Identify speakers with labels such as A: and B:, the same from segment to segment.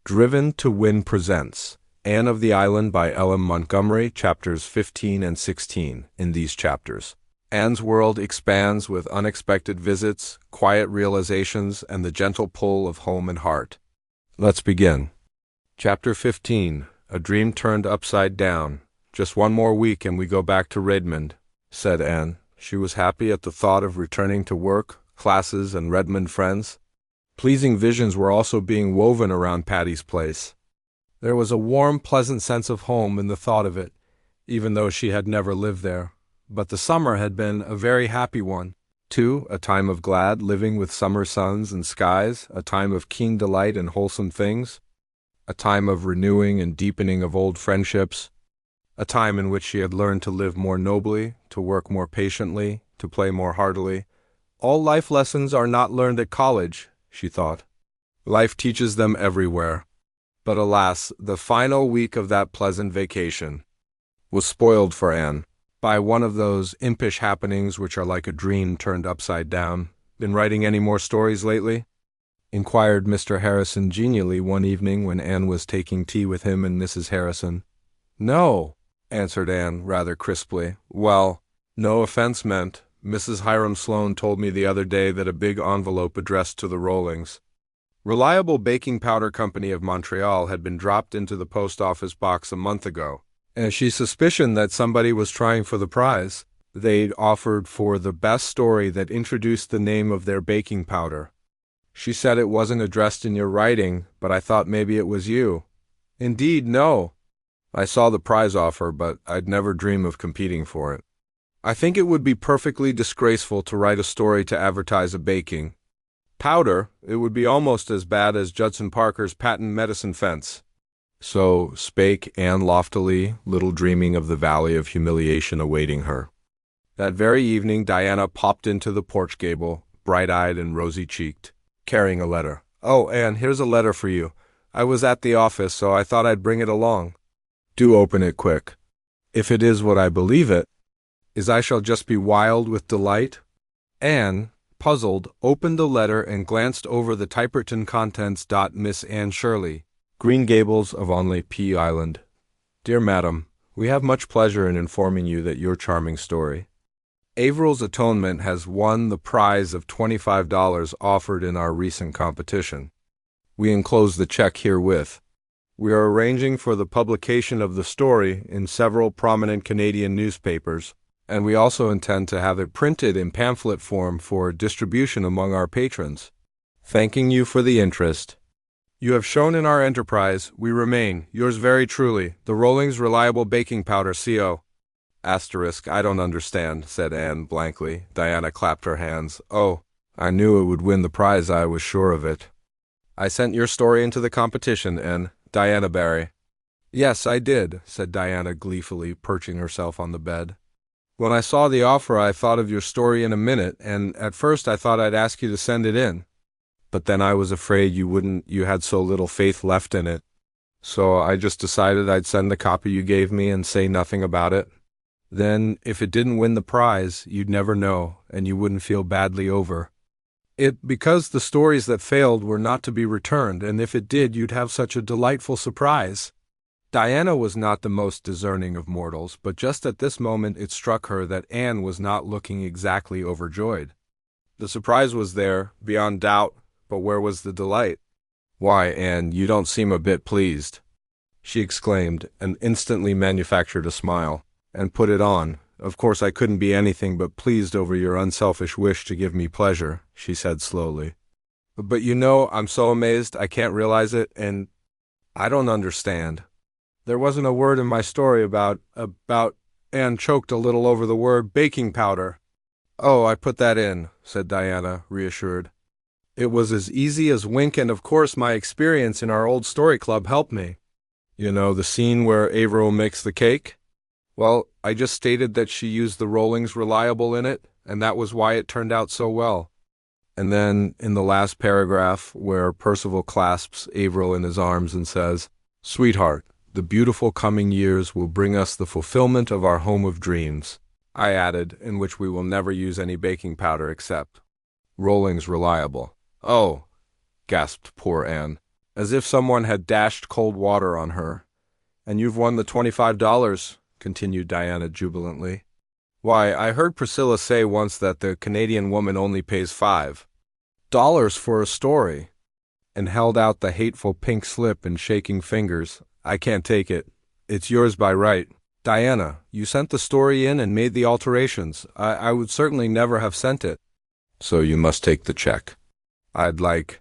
A: Driven to Win presents Anne of the Island by Ellen Montgomery, chapters 15 and 16. In these chapters, Anne's world expands with unexpected visits, quiet realizations, and the gentle pull of home and heart. Let's begin. Chapter 15, A Dream Turned Upside Down. Just one more week and we go back to Redmond, said Anne. She was happy at the thought of returning to work, classes, and Redmond friends. Pleasing visions were also being woven around Patty's place. There was a warm, pleasant sense of home in the thought of it, even though she had never lived there. But the summer had been a very happy one, too, a time of glad living with summer suns and skies, a time of keen delight in wholesome things, a time of renewing and deepening of old friendships, a time in which she had learned to live more nobly, to work more patiently, to play more heartily. All life lessons are not learned at college, she thought. Life teaches them everywhere. But alas, the final week of that pleasant vacation was spoiled for Anne by one of those impish happenings which are like a dream turned upside down. Been writing any more stories lately? Inquired Mr. Harrison genially one evening when Anne was taking tea with him and Mrs. Harrison. No, answered Anne rather crisply. Well, no offense meant. Mrs. Hiram Sloane told me the other day that a big envelope addressed to the Rollings, Reliable Baking Powder Company of Montreal, had been dropped into the post office box a month ago, and she suspicioned that somebody was trying for the prize they'd offered for the best story that introduced the name of their baking powder. She said it wasn't addressed in your writing, but I thought maybe it was you. Indeed, no. I saw the prize offer, but I'd never dream of competing for it. I think it would be perfectly disgraceful to write a story to advertise a baking powder. It would be almost as bad as Judson Parker's patent medicine fence. So spake Anne loftily, little dreaming of the valley of humiliation awaiting her. That very evening Diana popped into the porch gable, bright-eyed and rosy-cheeked, carrying a letter. Oh, Anne, here's a letter for you. I was at the office, so I thought I'd bring it along. Do open it quick. If it is what I believe it, is I shall just be wild with delight. Anne, puzzled, opened the letter and glanced over the typewritten contents. Miss Anne Shirley, Green Gables of Onley P. Island. Dear Madam, we have much pleasure in informing you that your charming story, Averil's Atonement, has won the prize of $25 offered in our recent competition. We enclose the check herewith. We are arranging for the publication of the story in several prominent Canadian newspapers, and we also intend to have it printed in pamphlet form for distribution among our patrons. Thanking you for the interest you have shown in our enterprise, we remain, yours very truly, the Rollings Reliable Baking Powder Co. Asterisk, I don't understand, said Anne blankly. Diana clapped her hands. Oh, I knew it would win the prize, I was sure of it. I sent your story into the competition, Anne. Diana Barry. Yes, I did, said Diana gleefully, perching herself on the bed. When I saw the offer, I thought of your story in a minute, and at first I thought I'd ask you to send it in. But then I was afraid you wouldn't, you had so little faith left in it. So I just decided I'd send the copy you gave me and say nothing about it. Then, if it didn't win the prize, you'd never know, and you wouldn't feel badly over it, because the stories that failed were not to be returned, and if it did, you'd have such a delightful surprise. Diana was not the most discerning of mortals, but just at this moment it struck her that Anne was not looking exactly overjoyed. The surprise was there, beyond doubt, but where was the delight? Why, Anne, you don't seem a bit pleased, she exclaimed, and instantly manufactured a smile, and put it on. Of course I couldn't be anything but pleased over your unselfish wish to give me pleasure, she said slowly. But you know, I'm so amazed I can't realize it, and I don't understand. There wasn't a word in my story about, Anne choked a little over the word baking powder. Oh, I put that in, said Diana, reassured. It was as easy as wink, and of course my experience in our old story club helped me. You know, the scene where Averil makes the cake? Well, I just stated that she used the Rollings Reliable in it, and that was why it turned out so well. And then, in the last paragraph, where Percival clasps Averil in his arms and says, Sweetheart, the beautiful coming years will bring us the fulfillment of our home of dreams, I added, in which we will never use any baking powder except Rollings Reliable. Oh, gasped poor Anne. as if someone had dashed cold water on her. "And you've won the $25, continued Diana jubilantly. "Why, I heard Priscilla say once that the Canadian woman only pays $5 for a story," and held out the hateful pink slip in shaking fingers. "I can't take it. It's yours by right. Diana, you sent the story in and made the alterations. I would certainly never have sent it. So you must take the check." "I'd like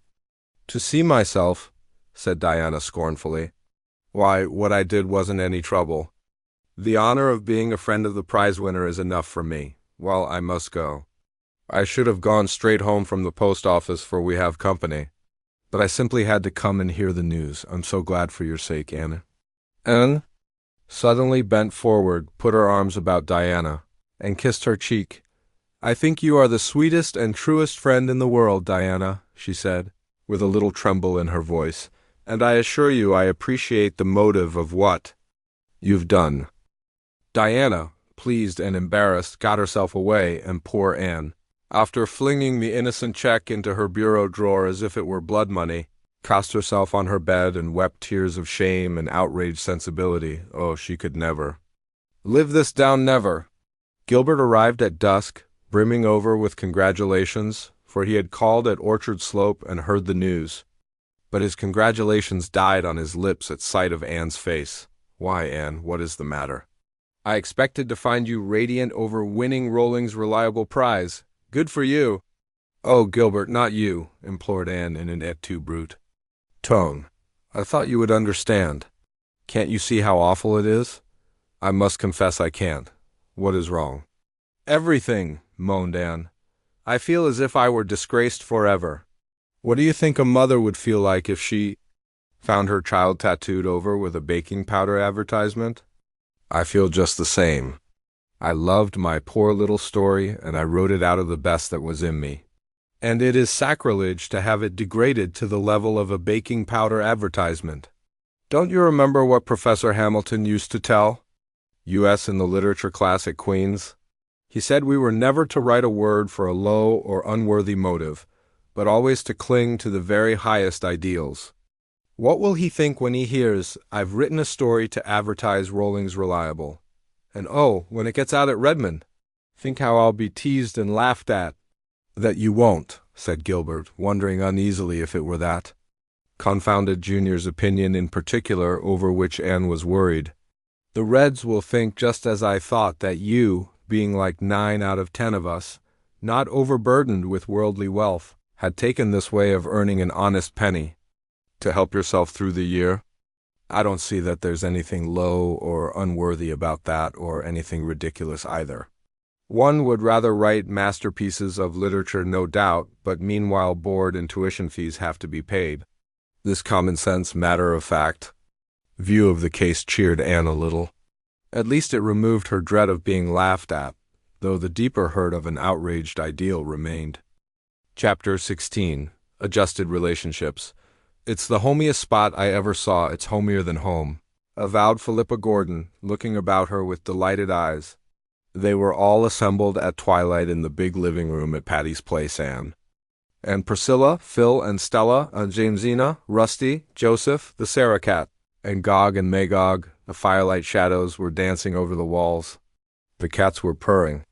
A: to see myself," said Diana scornfully. "Why, what I did wasn't any trouble. The honor of being a friend of the prize winner is enough for me. Well, I must go. I should have gone straight home from the post office, for we have company. But I simply had to come and hear the news. I'm so glad for your sake, Anne." Anne suddenly bent forward, put her arms about Diana, and kissed her cheek. "I think you are the sweetest and truest friend in the world, Diana," she said, with a little tremble in her voice, "and I assure you I appreciate the motive of what you've done." Diana, pleased and embarrassed, got herself away, and poor Anne, after flinging the innocent check into her bureau drawer as if it were blood money, cast herself on her bed and wept tears of shame and outraged sensibility. Oh, she could never live this down, never. Gilbert arrived at dusk, brimming over with congratulations, for he had called at Orchard Slope and heard the news. But his congratulations died on his lips at sight of Anne's face. "Why, Anne, what is the matter?" "I expected to find you radiant over winning Rolling's reliable prize. Good for you." "Oh, Gilbert, not you," implored Anne in an et tu brute tone. "I thought you would understand. Can't you see how awful it is?" "I must confess I can't. What is wrong?" "Everything," moaned Anne. "I feel as if I were disgraced forever. What do you think a mother would feel like if she found her child tattooed over with a baking powder advertisement? I feel just the same. I loved my poor little story, and I wrote it out of the best that was in me. And it is sacrilege to have it degraded to the level of a baking powder advertisement. Don't you remember what Professor Hamilton used to tell U.S. in the literature class at Queen's? He said we were never to write a word for a low or unworthy motive, but always to cling to the very highest ideals. What will he think when he hears I've written a story to advertise Rolling's Reliable? And oh, when it gets out at Redmond, think how I'll be teased and laughed at." "That you won't," said Gilbert, wondering uneasily if it were that confounded junior's opinion in particular over which Anne was worried. "The Reds will think just as I thought, that you, being like 9 out of 10 of us, not overburdened with worldly wealth, had taken this way of earning an honest penny to help yourself through the year. I don't see that there's anything low or unworthy about that, or anything ridiculous either. One would rather write masterpieces of literature, no doubt, but meanwhile board and tuition fees have to be paid." This common-sense, matter-of-fact view of the case cheered Anne a little. At least it removed her dread of being laughed at, though the deeper hurt of an outraged ideal remained. Chapter 16. Adjusted Relationships. "It's the homiest spot I ever saw. It's homier than home," avowed Philippa Gordon, looking about her with delighted eyes. They were all assembled at twilight in the big living room at Patty's Place, Anne. And Priscilla, Phil, and Stella, Jamesina, Rusty, Joseph, the Sarah cat, and Gog and Magog, the firelight shadows, were dancing over the walls. The cats were purring,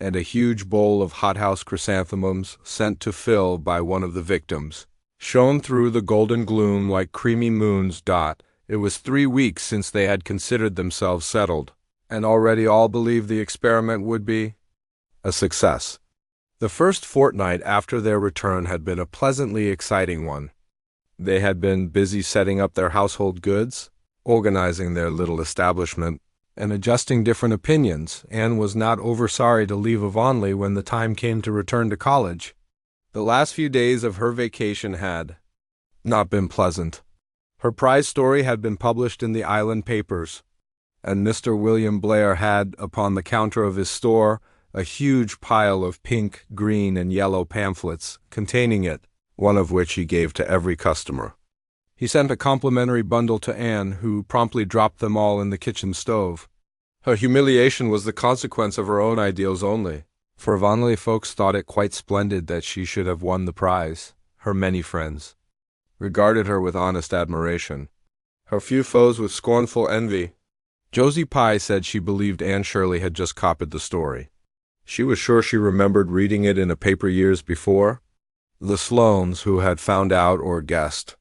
A: and a huge bowl of hothouse chrysanthemums, sent to Phil by one of the victims, shone through the golden gloom like creamy moons. It was 3 weeks since they had considered themselves settled, and already all believed the experiment would be a success. The first fortnight after their return had been a pleasantly exciting one. They had been busy setting up their household goods, organizing their little establishment, and adjusting different opinions. Anne was not over sorry to leave Avonlea when the time came to return to college. The last few days of her vacation had not been pleasant. Her prize story had been published in the island papers, and Mr. William Blair had, upon the counter of his store, a huge pile of pink, green, and yellow pamphlets containing it, one of which he gave to every customer. He sent a complimentary bundle to Anne, who promptly dropped them all in the kitchen stove. Her humiliation was the consequence of her own ideals only, for Avonlea folks thought it quite splendid that she should have won the prize, her many friends. regarded her with honest admiration. Her few foes with scornful envy. Josie Pye said she believed Anne Shirley had just copied the story. She was sure she remembered reading it in a paper years before. The Sloanes, who had found out or guessed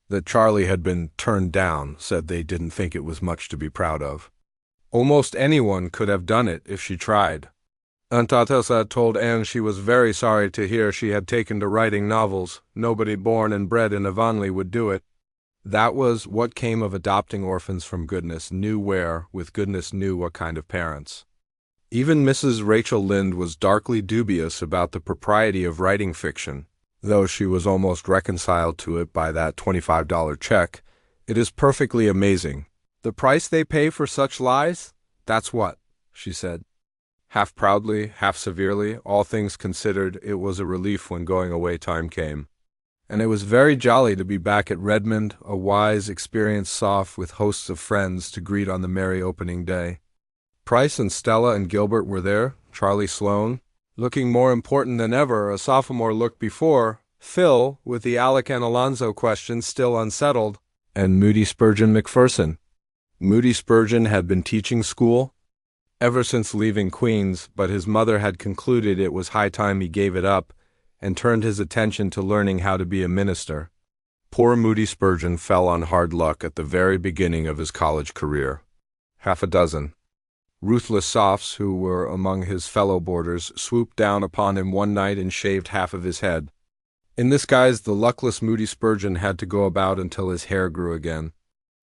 A: that Charlie had been turned down, said they didn't think it was much to be proud of. Almost anyone could have done it if she tried. Aunt Atossa told Anne she was very sorry to hear she had taken to writing novels. Nobody born and bred in Avonlea would do it. That was what came of adopting orphans from goodness knew where, with goodness knew what kind of parents. Even Mrs. Rachel Lynde was darkly dubious about the propriety of writing fiction, though she was almost reconciled to it by that $25 check. It is perfectly amazing. The price they pay for such lies? That's what, she said. Half proudly, half severely, all things considered, it was a relief when going away time came. And it was very jolly to be back at Redmond, a wise, experienced soph with hosts of friends to greet on the merry opening day. Price and Stella and Gilbert were there, Charlie Sloane, looking more important than ever, a sophomore looked before, Phil, with the Alec and Alonzo question still unsettled, and Moody Spurgeon McPherson. Moody Spurgeon had been teaching school ever since leaving Queens, but his mother had concluded it was high time he gave it up and turned his attention to learning how to be a minister. Poor Moody Spurgeon fell on hard luck at the very beginning of his college career. Half a dozen ruthless sophs who were among his fellow boarders swooped down upon him one night and shaved half of his head. In this guise, the luckless Moody Spurgeon had to go about until his hair grew again.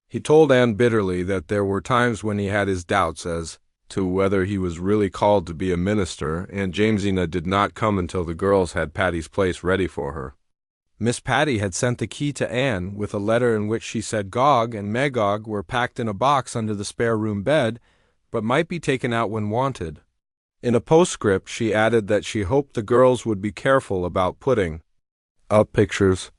A: He told Anne bitterly that there were times when he had his doubts as to whether he was really called to be a minister, and Jamesina did not come until the girls had Patty's place ready for her. Miss Patty had sent the key to Anne with a letter in which she said Gog and Magog were packed in a box under the spare-room bed, but might be taken out when wanted. In a postscript she added that she hoped the girls would be careful about putting up pictures.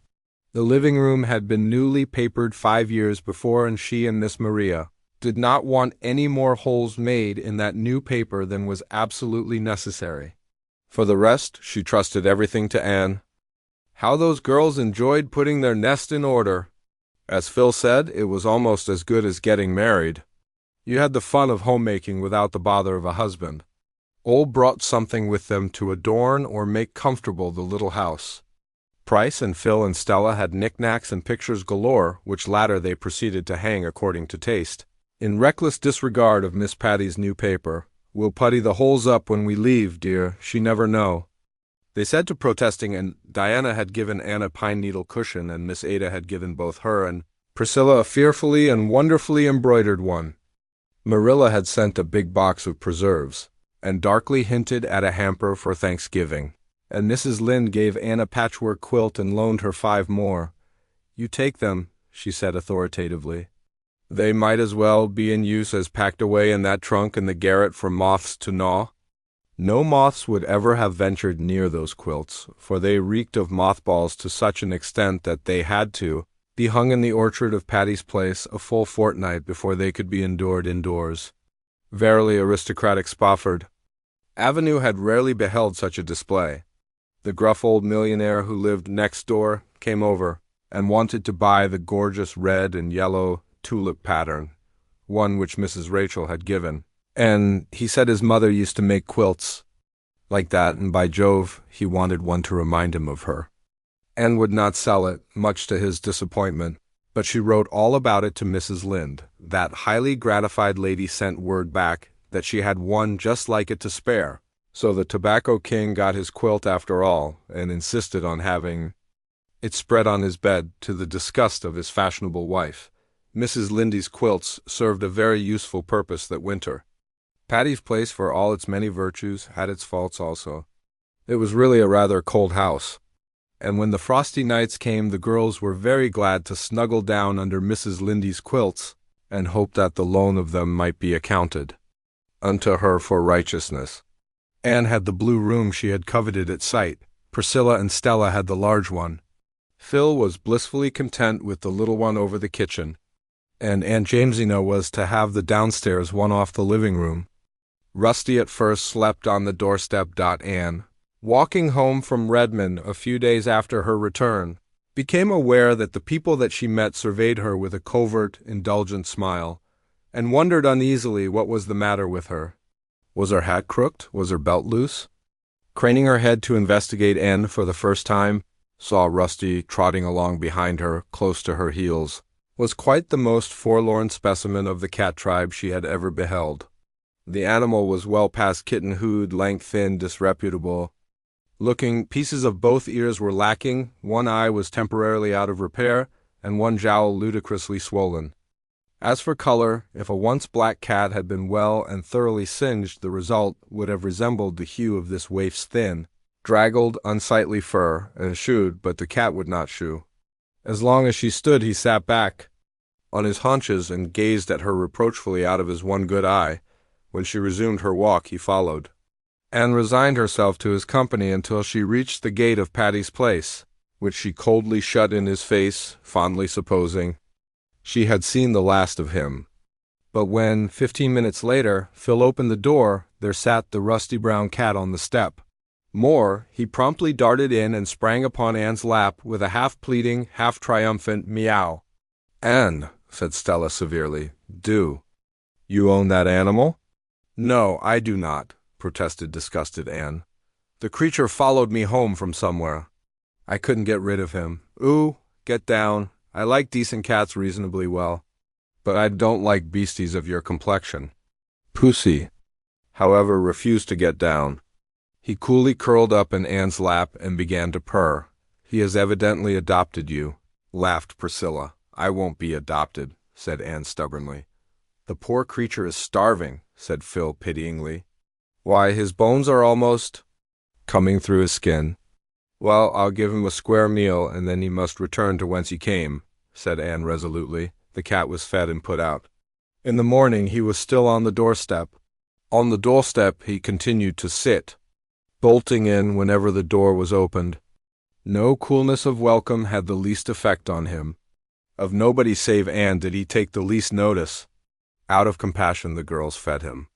A: The living room had been newly papered 5 years before, and she and Miss Maria did not want any more holes made in that new paper than was absolutely necessary. For the rest, she trusted everything to Anne. How those girls enjoyed putting their nest in order! As Phil said, it was almost as good as getting married. You had the fun of homemaking without the bother of a husband. All brought something with them to adorn or make comfortable the little house. Price and Phil and Stella had knickknacks and pictures galore, which latter they proceeded to hang according to taste. In reckless disregard of Miss Patty's new paper, "We'll putty the holes up when we leave, dear, she never know," they said to protesting, and Diana had given Anne a pine needle cushion, and Miss Ada had given both her and Priscilla a fearfully and wonderfully embroidered one. Marilla had sent a big box of preserves, and darkly hinted at a hamper for Thanksgiving, and Mrs. Lynde gave Anne a patchwork quilt and loaned her 5 more. "You take them," she said authoritatively. "They might as well be in use as packed away in that trunk in the garret for moths to gnaw." No moths would ever have ventured near those quilts, for they reeked of mothballs to such an extent that they had to be hung in the orchard of Patty's Place a full fortnight before they could be endured indoors. Verily aristocratic Spofford Avenue had rarely beheld such a display. The gruff old millionaire who lived next door came over and wanted to buy the gorgeous red and yellow tulip pattern, one which Mrs. Rachel had given, and he said his mother used to make quilts like that, and by Jove, he wanted one to remind him of her. Anne would not sell it, much to his disappointment, but she wrote all about it to Mrs. Lynde. That highly gratified lady sent word back that she had one just like it to spare, so the Tobacco King got his quilt after all, and insisted on having it spread on his bed, to the disgust of his fashionable wife. Mrs. Lindy's quilts served a very useful purpose that winter. Patty's Place, for all its many virtues, had its faults also. It was really a rather cold house, and when the frosty nights came the girls were very glad to snuggle down under Mrs. Lindy's quilts, and hoped that the loan of them might be accounted unto her for righteousness. Anne had the blue room she had coveted at sight. Priscilla and Stella had the large one. Phil was blissfully content with the little one over the kitchen, and Aunt Jamesina was to have the downstairs one off the living room. Rusty at first slept on the doorstep. Anne, walking home from Redmond a few days after her return, became aware that the people that she met surveyed her with a covert, indulgent smile, and wondered uneasily what was the matter with her. Was her hat crooked? Was her belt loose? Craning her head to investigate, Anne, for the first time, saw Rusty trotting along behind her, close to her heels. Was quite the most forlorn specimen of the cat tribe she had ever beheld. The animal was well past kittenhood, lank-thin, disreputable looking. Pieces of both ears were lacking, one eye was temporarily out of repair, and one jowl ludicrously swollen. As for color, if a once black cat had been well and thoroughly singed, the result would have resembled the hue of this waif's thin, draggled, unsightly fur, and shooed, but the cat would not shoo. As long as she stood, he sat back on his haunches and gazed at her reproachfully out of his one good eye. When she resumed her walk, he followed. Anne resigned herself to his company until she reached the gate of Patty's place, which she coldly shut in his face, fondly supposing she had seen the last of him. But when, 15 minutes later, Phil opened the door, there sat the rusty brown cat on the step. More, he promptly darted in and sprang upon Anne's lap with a half-pleading, half-triumphant meow. "Anne," said Stella severely, "do you own that animal?" "No, I do not," protested disgusted Anne. "The creature followed me home from somewhere. I couldn't get rid of him. Ooh, get down. I like decent cats reasonably well, but I don't like beasties of your complexion." Pussy, however, refused to get down. He coolly curled up in Anne's lap and began to purr. "He has evidently adopted you," laughed Priscilla. "I won't be adopted," said Anne stubbornly. "The poor creature is starving," said Phil pityingly. "Why, his bones are almost coming through his skin." "Well, I'll give him a square meal, and then he must return to whence he came," said Anne resolutely. The cat was fed and put out. In the morning he was still on the doorstep. On the doorstep he continued to sit, bolting in whenever the door was opened. No coolness of welcome had the least effect on him. Of nobody save Anne did he take the least notice. Out of compassion the girls fed him.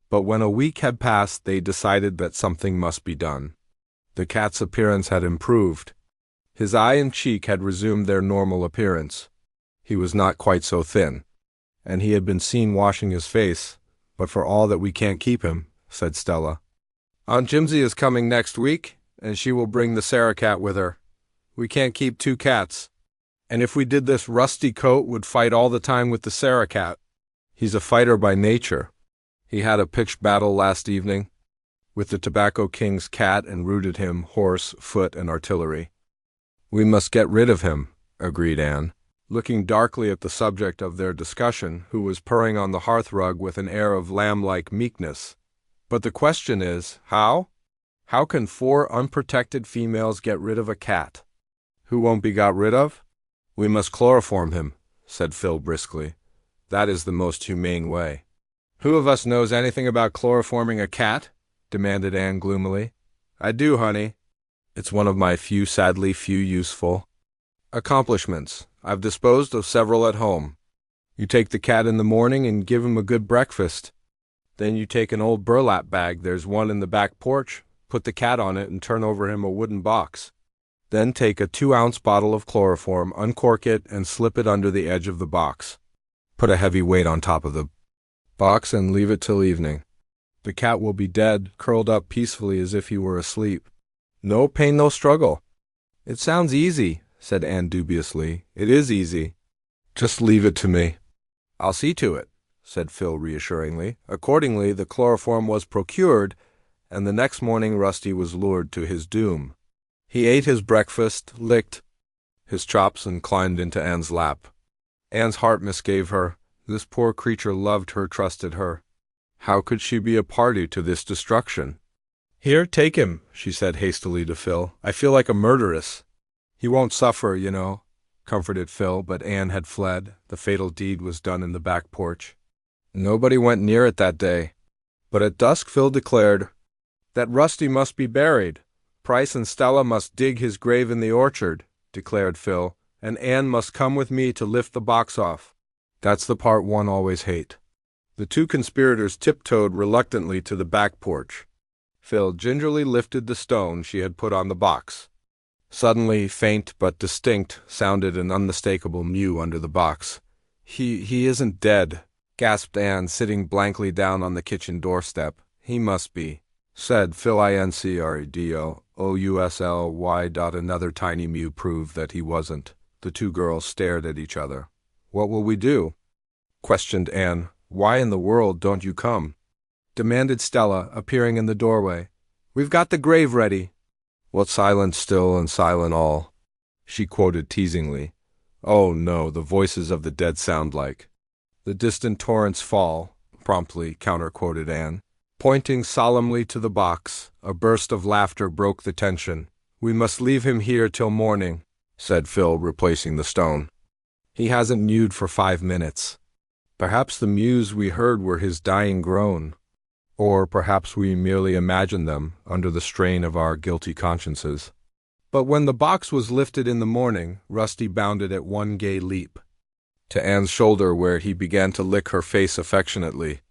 A: But when a week had passed, they decided that something must be done. The cat's appearance had improved. His eye and cheek had resumed their normal appearance. He was not quite so thin, and he had been seen washing his face. "But for all that we can't keep him," said Stella. "Aunt Jimsy is coming next week, and she will bring the Sarah cat with her. We can't keep two cats. And if we did this, Rusty Coat would fight all the time with the Sarah cat. He's a fighter by nature. He had a pitched battle last evening with the Tobacco King's cat and routed him horse, foot, and artillery." "We must get rid of him," agreed Anne, looking darkly at the subject of their discussion, who was purring on the hearthrug with an air of lamb-like meekness. "But the question is, how? How can 4 unprotected females get rid of a cat? Who won't be got rid of?" "We must chloroform him," said Phil briskly. "That is the most humane way." "Who of us knows anything about chloroforming a cat?" demanded Anne gloomily. "I do, honey. It's one of my sadly few useful accomplishments. I've disposed of several at home. You take the cat in the morning and give him a good breakfast. Then you take an old burlap bag, there's one in the back porch, put the cat on it and turn over him a wooden box. Then take a 2-ounce bottle of chloroform, uncork it, and slip it under the edge of the box. Put a heavy weight on top of the box and leave it till evening. The cat will be dead, curled up peacefully as if he were asleep. No pain, no struggle." "It sounds easy," said Anne dubiously. "It is easy. Just leave it to me." "I'll see to it," said Phil reassuringly. Accordingly, the chloroform was procured, and the next morning Rusty was lured to his doom. He ate his breakfast, licked his chops, and climbed into Anne's lap. Anne's heart misgave her. This poor creature loved her, trusted her. How could she be a party to this destruction? "Here, take him," she said hastily to Phil. "I feel like a murderess." "He won't suffer, you know," comforted Phil, but Anne had fled. The fatal deed was done in the back porch. Nobody went near it that day. But at dusk Phil declared that Rusty must be buried. "Price and Stella must dig his grave in the orchard," declared Phil, "and Anne must come with me to lift the box off. That's the part one always hate." The 2 conspirators tiptoed reluctantly to the back porch. Phil gingerly lifted the stone she had put on the box. Suddenly, faint but distinct, sounded an unmistakable mew under the box. He isn't dead," gasped Anne, sitting blankly down on the kitchen doorstep. "He must be," said Phil Incredously. Another tiny mew proved that he wasn't. The two girls stared at each other. "What will we do?" questioned Anne. "Why in the world don't you come?" demanded Stella, appearing in the doorway. "We've got the grave ready." "What silent still and silent all," she quoted teasingly. "Oh, no, the voices of the dead sound like the distant torrents fall," promptly counter-quoted Anne. Pointing solemnly to the box, a burst of laughter broke the tension. "We must leave him here till morning," said Phil, replacing the stone. "He hasn't mewed for 5 minutes. Perhaps the mews we heard were his dying groan. Or perhaps we merely imagined them under the strain of our guilty consciences." But when the box was lifted in the morning, Rusty bounded at one gay leap to Anne's shoulder, where he began to lick her face affectionately.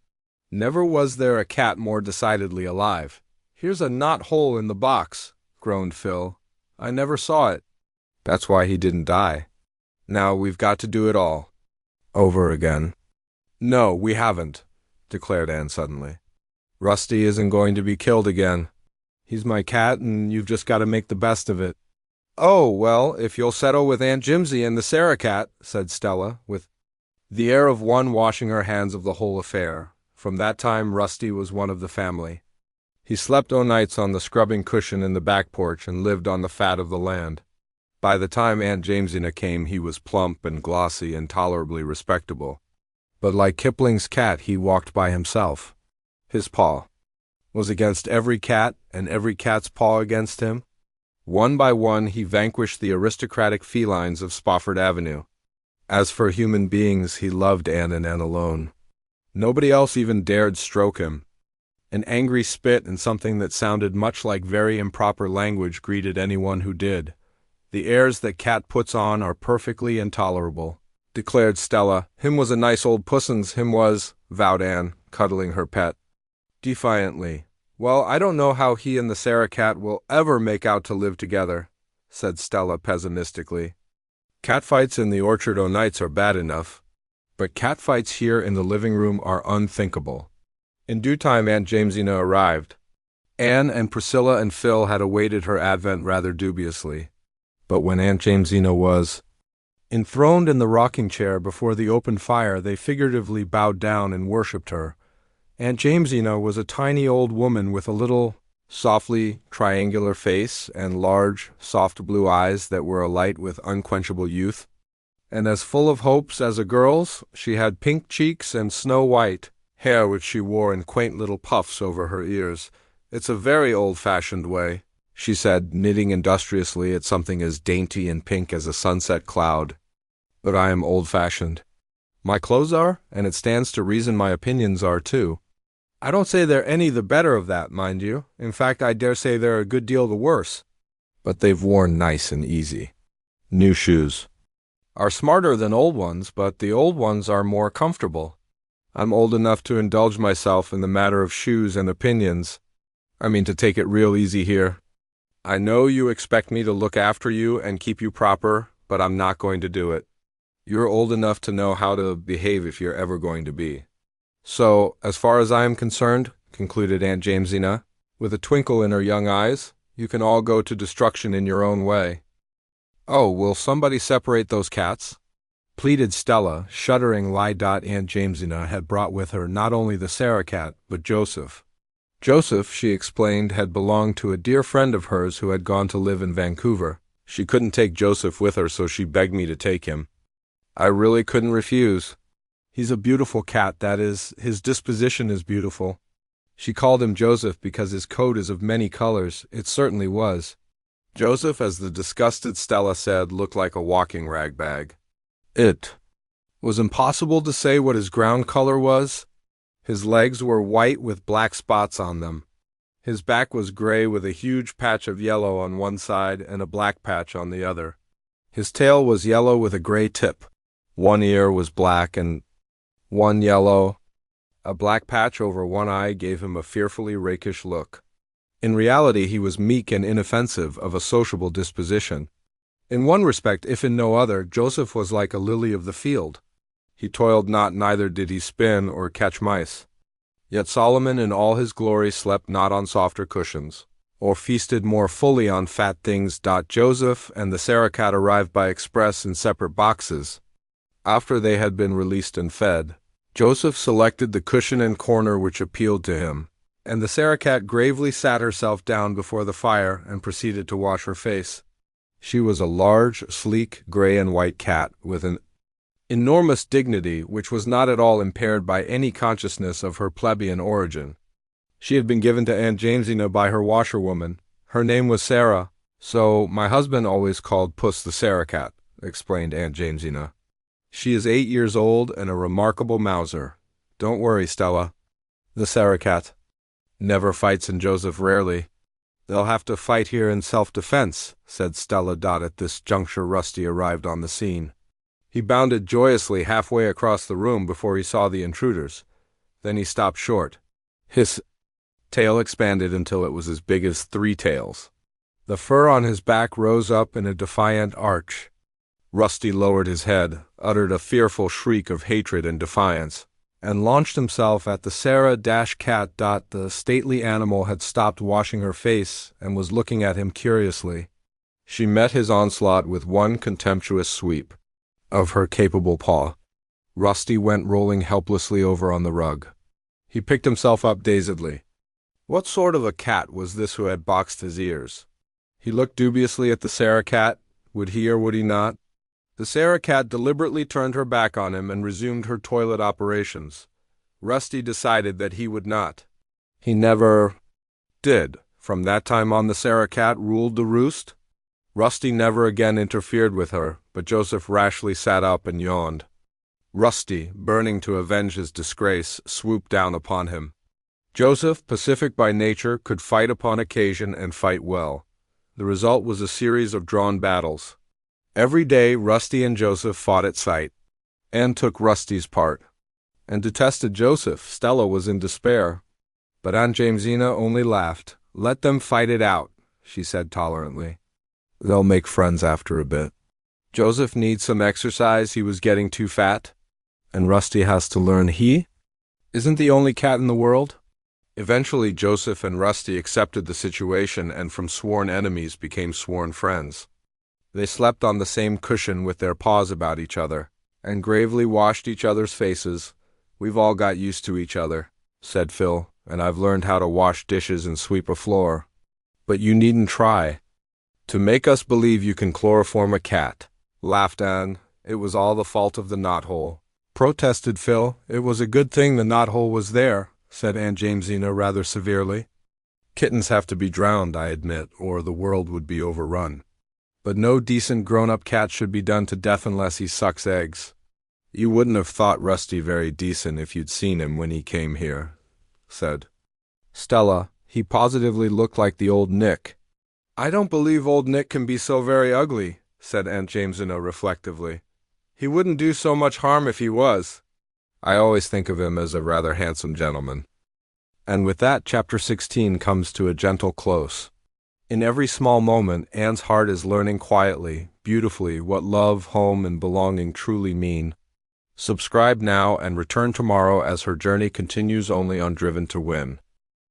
A: Never was there a cat more decidedly alive. "Here's a knot hole in the box," groaned Phil. "I never saw it." "That's why he didn't die. Now we've got to do it all over again." "No, we haven't," declared Anne suddenly. "Rusty isn't going to be killed again. He's my cat, and you've just got to make the best of it." "Oh, well, if you'll settle with Aunt Jimsy and the Sarah cat," said Stella, with the air of one washing her hands of the whole affair. From that time, Rusty was one of the family. He slept o'nights on the scrubbing cushion in the back porch and lived on the fat of the land. By the time Aunt Jamesina came, he was plump and glossy and tolerably respectable. But like Kipling's cat, he walked by himself. His paw was against every cat, and every cat's paw against him. One by one, he vanquished the aristocratic felines of Spofford Avenue. As for human beings, he loved Anne and Anne alone. Nobody else even dared stroke him. An angry spit and something that sounded much like very improper language greeted anyone who did. "The airs that cat puts on are perfectly intolerable," declared Stella. "Him was a nice old pussens, him was," vowed Anne, cuddling her pet defiantly. "Well, I don't know how he and the Sarah cat will ever make out to live together," said Stella pessimistically. "Catfights in the orchard o'nights are bad enough, but catfights here in the living room are unthinkable." In due time Aunt Jamesina arrived. Anne and Priscilla and Phil had awaited her advent rather dubiously. But when Aunt Jamesina was enthroned in the rocking chair before the open fire, they figuratively bowed down and worshipped her. Aunt Jamesina was a tiny old woman with a little, softly triangular face and large, soft blue eyes that were alight with unquenchable youth. And as full of hopes as a girl's, she had pink cheeks and snow-white hair which she wore in quaint little puffs over her ears. "It's a very old-fashioned way," she said, knitting industriously at something as dainty and pink as a sunset cloud. "But I am old-fashioned. My clothes are, and it stands to reason my opinions are too. I don't say they're any the better of that, mind you. In fact, I dare say they're a good deal the worse. But they've worn nice and easy. New shoes are smarter than old ones, but the old ones are more comfortable. I'm old enough to indulge myself in the matter of shoes and opinions. I mean to take it real easy here. I know you expect me to look after you and keep you proper, but I'm not going to do it. You're old enough to know how to behave if you're ever going to be. So, as far as I am concerned," concluded Aunt Jamesina, with a twinkle in her young eyes, "you can all go to destruction in your own way." "Oh, will somebody separate those cats?" pleaded Stella, shuddering. Aunt Jamesina had brought with her not only the Sarah cat, but Joseph. Joseph, she explained, had belonged to a dear friend of hers who had gone to live in Vancouver. She couldn't take Joseph with her, so she begged me to take him. I really couldn't refuse. He's a beautiful cat, that is, his disposition is beautiful. She called him Joseph because his coat is of many colors. It certainly was. Joseph, as the disgusted Stella said, looked like a walking rag bag. It was impossible to say what his ground color was. His legs were white with black spots on them. His back was gray with a huge patch of yellow on one side and a black patch on the other. His tail was yellow with a gray tip. One ear was black and one yellow. A black patch over one eye gave him a fearfully rakish look. In reality, he was meek and inoffensive, of a sociable disposition. In one respect, if in no other, Joseph was like a lily of the field. He toiled not, neither did he spin or catch mice. Yet Solomon in all his glory slept not on softer cushions, or feasted more fully on fat things. Joseph and the sarah-cat arrived by express in separate boxes. After they had been released and fed, Joseph selected the cushion and corner which appealed to him, and the sarah-cat gravely sat herself down before the fire and proceeded to wash her face. She was a large, sleek, gray and white cat with an enormous dignity which was not at all impaired by any consciousness of her plebeian origin. She had been given to Aunt Jamesina by her washerwoman. Her name was Sarah, so my husband always called Puss the Sarah-cat, explained Aunt Jamesina. She is 8 years old and a remarkable mouser. Don't worry, Stella. The Sarah-cat never fights, and Joseph rarely. They'll have to fight here in self-defense, said Stella. At this juncture Rusty arrived on the scene. He bounded joyously halfway across the room before he saw the intruders. Then he stopped short. His tail expanded until it was as big as 3 tails. The fur on his back rose up in a defiant arch. Rusty lowered his head, uttered a fearful shriek of hatred and defiance, and launched himself at the Sarah-cat. The stately animal had stopped washing her face and was looking at him curiously. She met his onslaught with one contemptuous sweep of her capable paw. Rusty went rolling helplessly over on the rug. He picked himself up dazedly. What sort of a cat was this who had boxed his ears? He looked dubiously at the Sarah-cat. Would he or would he not? The Sarah-cat deliberately turned her back on him and resumed her toilet operations. Rusty decided that he would not. He never did. From that time on, the Sarah-cat ruled the roost. Rusty never again interfered with her, but Joseph rashly sat up and yawned. Rusty, burning to avenge his disgrace, swooped down upon him. Joseph, pacific by nature, could fight upon occasion and fight well. The result was a series of drawn battles. Every day Rusty and Joseph fought at sight. Anne took Rusty's part, and detested Joseph. Stella was in despair, but Aunt Jamesina only laughed. Let them fight it out, she said tolerantly. They'll make friends after a bit. Joseph needs some exercise. He was getting too fat, and Rusty has to learn he isn't the only cat in the world. Eventually Joseph and Rusty accepted the situation and from sworn enemies became sworn friends. They slept on the same cushion with their paws about each other, and gravely washed each other's faces. We've all got used to each other, said Phil, and I've learned how to wash dishes and sweep a floor. But you needn't try to make us believe you can chloroform a cat, laughed Anne. It was all the fault of the knothole, protested Phil. It was a good thing the knothole was there, said Aunt Jamesina rather severely. Kittens have to be drowned, I admit, or the world would be overrun. But no decent grown-up cat should be done to death unless he sucks eggs. You wouldn't have thought Rusty very decent if you'd seen him when he came here, said Stella. He positively looked like the old Nick. I don't believe old Nick can be so very ugly, said Aunt Jamesina reflectively. He wouldn't do so much harm if he was. I always think of him as a rather handsome gentleman. And with that, chapter 16 comes to a gentle close. In every small moment, Anne's heart is learning quietly, beautifully, what love, home, and belonging truly mean. Subscribe now and return tomorrow as her journey continues only on Driven to Win.